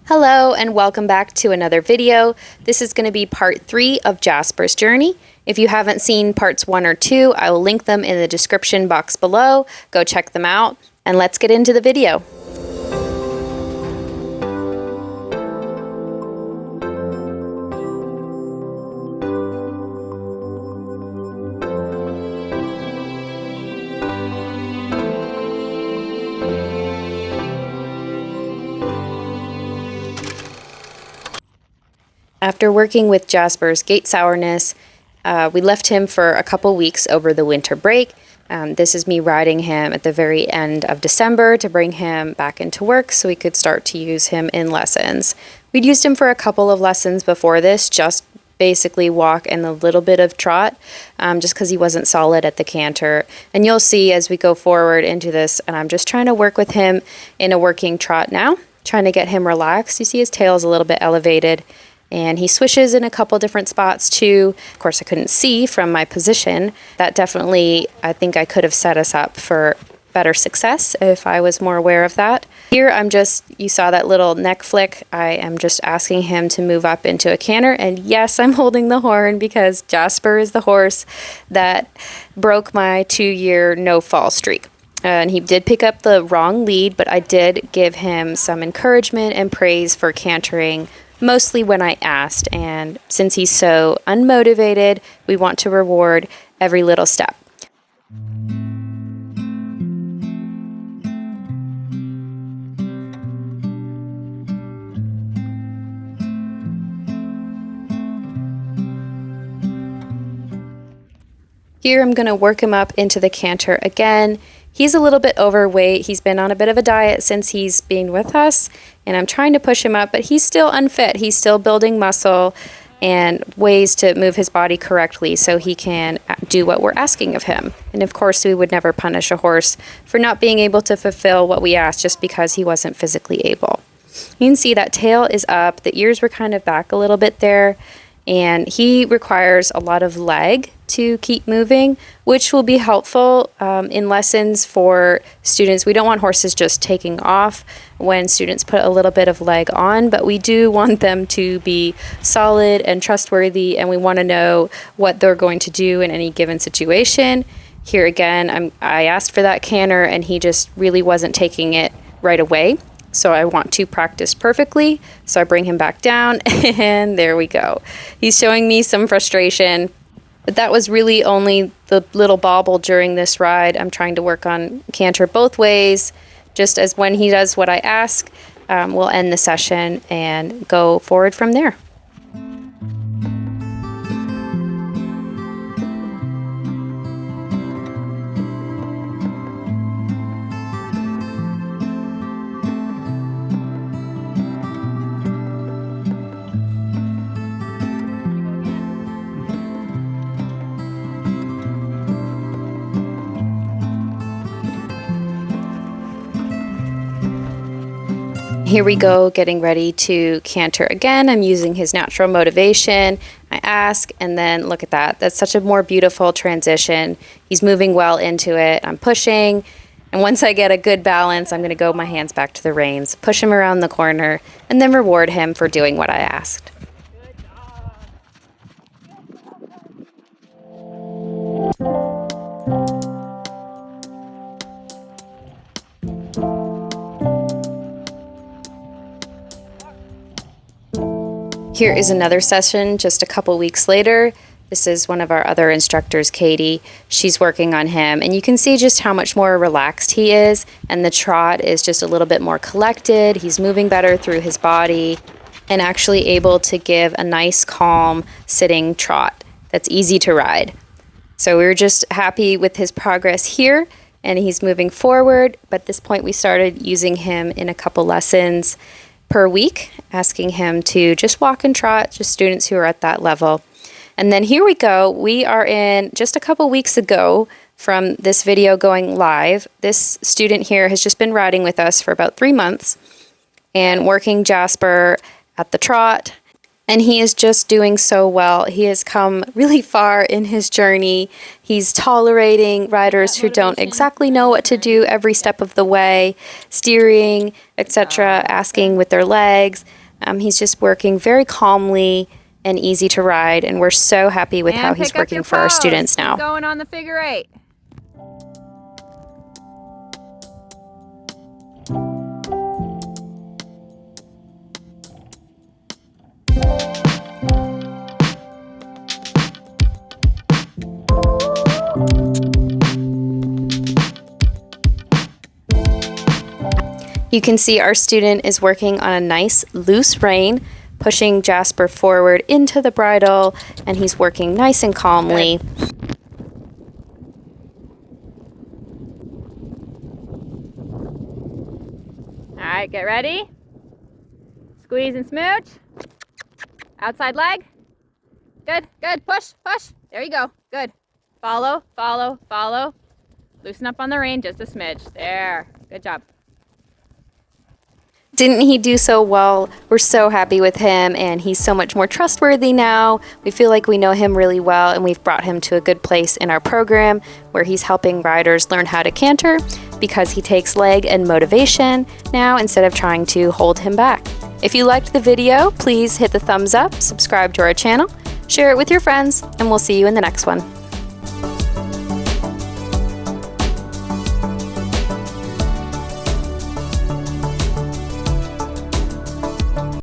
Hello and welcome back to another video. This is going to be part 3 of Jasper's journey. If you haven't seen parts 1 or 2, I will link them in the description box below. Go check them out and let's get into the video. After working with Jasper's gait sourness, we left him for a couple weeks over the winter break. This is me riding him at the very end of December to bring him back into work so we could start to use him in lessons. We'd used him for a couple of lessons before this, just basically walk and a little bit of trot, just because he wasn't solid at the canter. And you'll see as we go forward into this, and I'm just trying to work with him in a working trot now, trying to get him relaxed. You see his tail's a little bit elevated. And he swishes in a couple different spots too. Of course, I couldn't see from my position. That definitely, I think I could have set us up for better success if I was more aware of that. Here, you saw that little neck flick. I am just asking him to move up into a canter. And yes, I'm holding the horn because Jasper is the horse that broke my 2-year no fall streak. And he did pick up the wrong lead, but I did give him some encouragement and praise for cantering mostly when I asked, and since he's so unmotivated, we want to reward every little step. Here I'm going to work him up into the canter again. He's a little bit overweight. He's been on a bit of a diet since he's been with us, and I'm trying to push him up, but he's still unfit. He's still building muscle and ways to move his body correctly so he can do what we're asking of him. And of course, we would never punish a horse for not being able to fulfill what we asked just because he wasn't physically able. You can see that tail is up. The ears were kind of back a little bit there. And he requires a lot of leg to keep moving, which will be helpful in lessons for students. We don't want horses just taking off when students put a little bit of leg on, but we do want them to be solid and trustworthy, and we want to know what they're going to do in any given situation. Here again, I asked for that canter, and he just really wasn't taking it right away. So I want to practice perfectly. So I bring him back down and there we go. He's showing me some frustration, but that was really only the little bobble during this ride. I'm trying to work on canter both ways. Just as when he does what I ask, we'll end the session and go forward from there. Here we go, getting ready to canter again. I'm using his natural motivation. I ask, and then look at that. That's such a more beautiful transition. He's moving well into it. I'm pushing, and once I get a good balance, I'm going to go my hands back to the reins, push him around the corner, and then reward him for doing what I asked. Here is another session just a couple weeks later. This is one of our other instructors, Katie. She's working on him, and you can see just how much more relaxed he is, and the trot is just a little bit more collected. He's moving better through his body and actually able to give a nice, calm, sitting trot that's easy to ride. So we were just happy with his progress here, and he's moving forward, but at this point we started using him in a couple lessons per week, asking him to just walk and trot, just students who are at that level. And then here we go. We are in just a couple weeks ago from this video going live. This student here has just been riding with us for about 3 months and working Jasper at the trot And he is just doing so well. He has come really far in his journey. He's tolerating riders who don't exactly know what to do every step of the way, steering, etc., asking with their legs. He's just working very calmly and easy to ride, and we're so happy with how he's working for our students now. Keep going on the figure 8. You can see our student is working on a nice loose rein, pushing Jasper forward into the bridle, and he's working nice and calmly. All right, get ready. Squeeze and smooch. Outside leg. Good, good. Push, push. There you go. Good. Follow, follow, follow. Loosen up on the rein just a smidge. There. Good job. Didn't he do so well? We're so happy with him, and he's so much more trustworthy now. We feel like we know him really well, and we've brought him to a good place in our program where he's helping riders learn how to canter because he takes leg and motivation now instead of trying to hold him back. If you liked the video, please hit the thumbs up, subscribe to our channel, share it with your friends, and we'll see you in the next one.